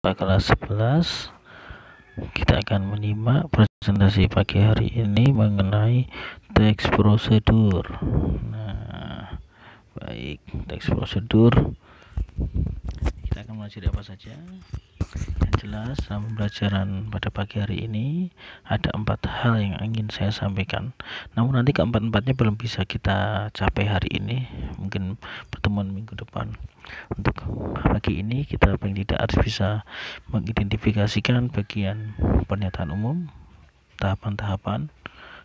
kelas 11. Kita akan menyimak presentasi pagi hari ini mengenai teks prosedur. Nah, baik, teks prosedur kita akan mempelajari apa saja. Yang jelas dalam pembelajaran pada pagi hari ini ada 4 hal yang ingin saya sampaikan. Namun nanti keempat-empatnya belum bisa kita capai hari ini, mungkin pertemuan minggu depan. Untuk pagi ini kita paling tidak harus bisa mengidentifikasikan bagian pernyataan umum, tahapan-tahapan,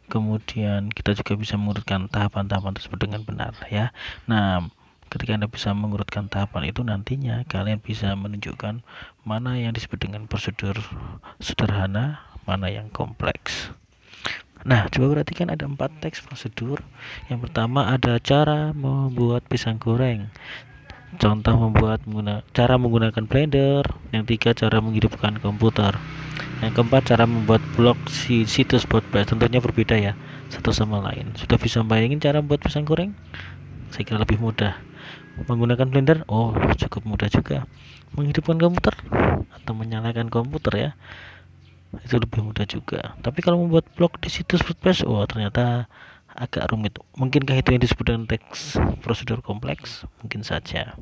kemudian kita juga bisa mengurutkan tahapan-tahapan tersebut dengan benar ya. Nah, ketika Anda bisa mengurutkan tahapan itu, nantinya kalian bisa menunjukkan mana yang disebut dengan prosedur sederhana, mana yang kompleks. Nah, coba perhatikan ada 4 teks prosedur. Yang pertama ada cara membuat pisang goreng. Contoh cara menggunakan blender. Yang 3 cara menghidupkan komputer. Yang keempat cara membuat blog situs WordPress. Tentunya berbeda ya, satu sama lain. Sudah bisa bayangin cara membuat pisang goreng? Saya kira lebih mudah. Menggunakan blender, oh cukup mudah juga. Menghidupkan komputer atau menyalakan komputer ya, itu lebih mudah juga. Tapi kalau membuat blog di situs WordPress, oh ternyata agak rumit. Mungkinkah itu yang disebut dengan teks prosedur kompleks? Mungkin saja.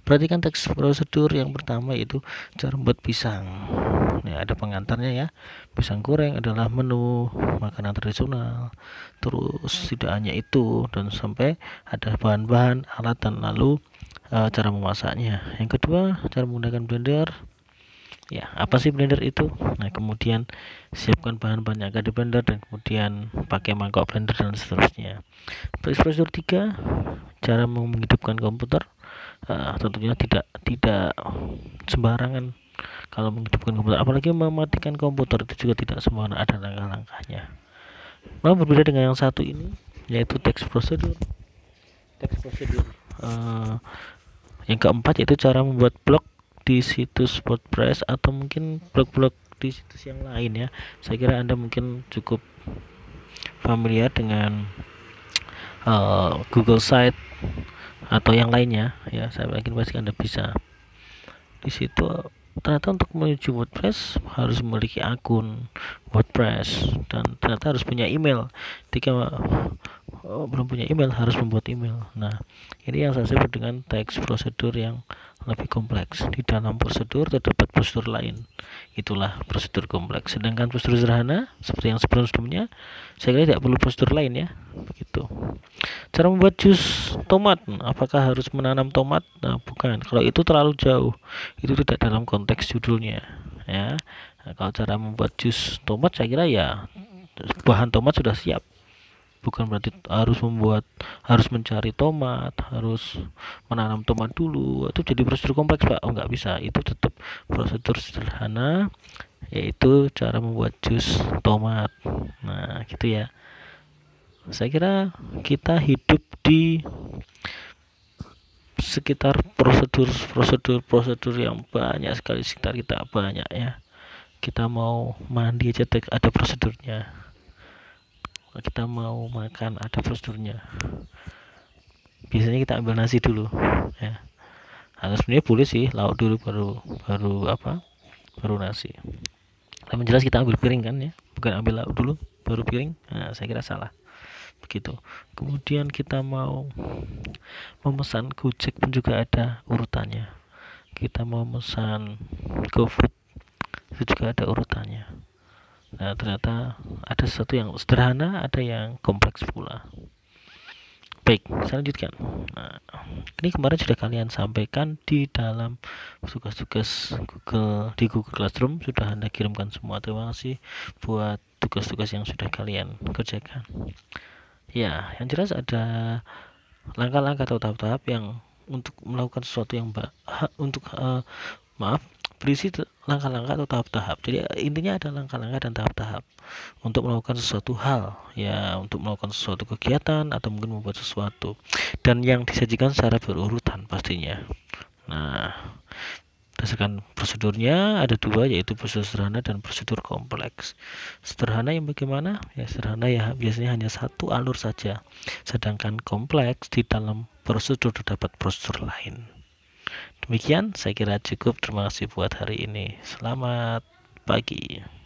Perhatikan teks prosedur yang pertama, yaitu cara membuat pisang. Nah, ada pengantarnya ya. Pisang goreng adalah menu makanan tradisional. Terus tidak hanya itu, dan sampai ada bahan-bahan, alat, dan lalu cara memasaknya. Yang kedua, cara menggunakan blender. Ya, apa sih blender itu? Nah, kemudian siapkan bahan-bahan yang ada di blender, dan kemudian pakai mangkok blender dan seterusnya. Teks prosedur 3, cara menghidupkan komputer. Tentunya tidak sembarangan kalau menghidupkan komputer, apalagi mematikan komputer, itu juga tidak sembarangan, ada langkah-langkahnya. Nah, berbeda dengan yang satu ini, yaitu teks prosedur yang keempat, yaitu cara membuat blog di situs WordPress atau mungkin blog-blog di situs yang lain ya. Saya kira Anda mungkin cukup familiar dengan Google Site atau yang lainnya ya. Saya yakin pasti Anda bisa. Di situ ternyata untuk menuju WordPress harus memiliki akun WordPress, dan ternyata harus punya email. Jika belum punya email, harus membuat email. Nah, ini yang saya sebut dengan teks prosedur yang lebih kompleks. Di dalam prosedur terdapat prosedur lain, itulah prosedur kompleks. Sedangkan prosedur sederhana seperti yang sebelum-sebelumnya, saya kira tidak perlu prosedur lain ya, begitu. Cara membuat jus tomat, apakah harus menanam tomat? Nah, bukan. Kalau itu terlalu jauh, itu tidak dalam konteks judulnya ya. Nah, kalau cara membuat jus tomat, saya kira ya bahan tomat sudah siap, bukan berarti harus mencari tomat, harus menanam tomat dulu. Itu jadi prosedur kompleks Pak. Oh, nggak bisa, itu tetap prosedur sederhana, yaitu cara membuat jus tomat. Nah, gitu ya. Saya kira kita hidup di sekitar prosedur yang banyak sekali sekitar kita, banyak ya. Kita mau mandi aja ada prosedurnya, kita mau makan ada prosedurnya. Biasanya kita ambil nasi dulu ya, atau sebenarnya boleh sih lauk dulu baru nasi. Tapi jelas kita ambil piring kan ya, bukan ambil lauk dulu baru piring. Nah, saya kira salah begitu. Kemudian kita mau memesan Gojek pun juga ada urutannya. Kita mau memesan GoFood, itu juga ada urutannya. Nah, ternyata ada sesuatu yang sederhana, ada yang kompleks pula. Baik, saya lanjutkan. Nah, ini kemarin sudah kalian sampaikan di dalam tugas-tugas Google Classroom, sudah Anda kirimkan semua. Terima kasih buat tugas-tugas yang sudah kalian kerjakan. Ya, yang jelas ada langkah-langkah atau tahap-tahap yang untuk melakukan sesuatu yang berisi langkah-langkah atau tahap-tahap. Jadi intinya ada langkah-langkah dan tahap-tahap untuk melakukan sesuatu hal ya, untuk melakukan sesuatu kegiatan atau mungkin membuat sesuatu, dan yang disajikan secara berurutan pastinya. Nah, berdasarkan prosedurnya ada 2, yaitu prosedur sederhana dan prosedur kompleks. Sederhana yang bagaimana? Ya, sederhana ya biasanya hanya satu alur saja. Sedangkan kompleks di dalam prosedur terdapat prosedur lain. Demikian saya kira cukup. Terima kasih buat hari ini. Selamat pagi.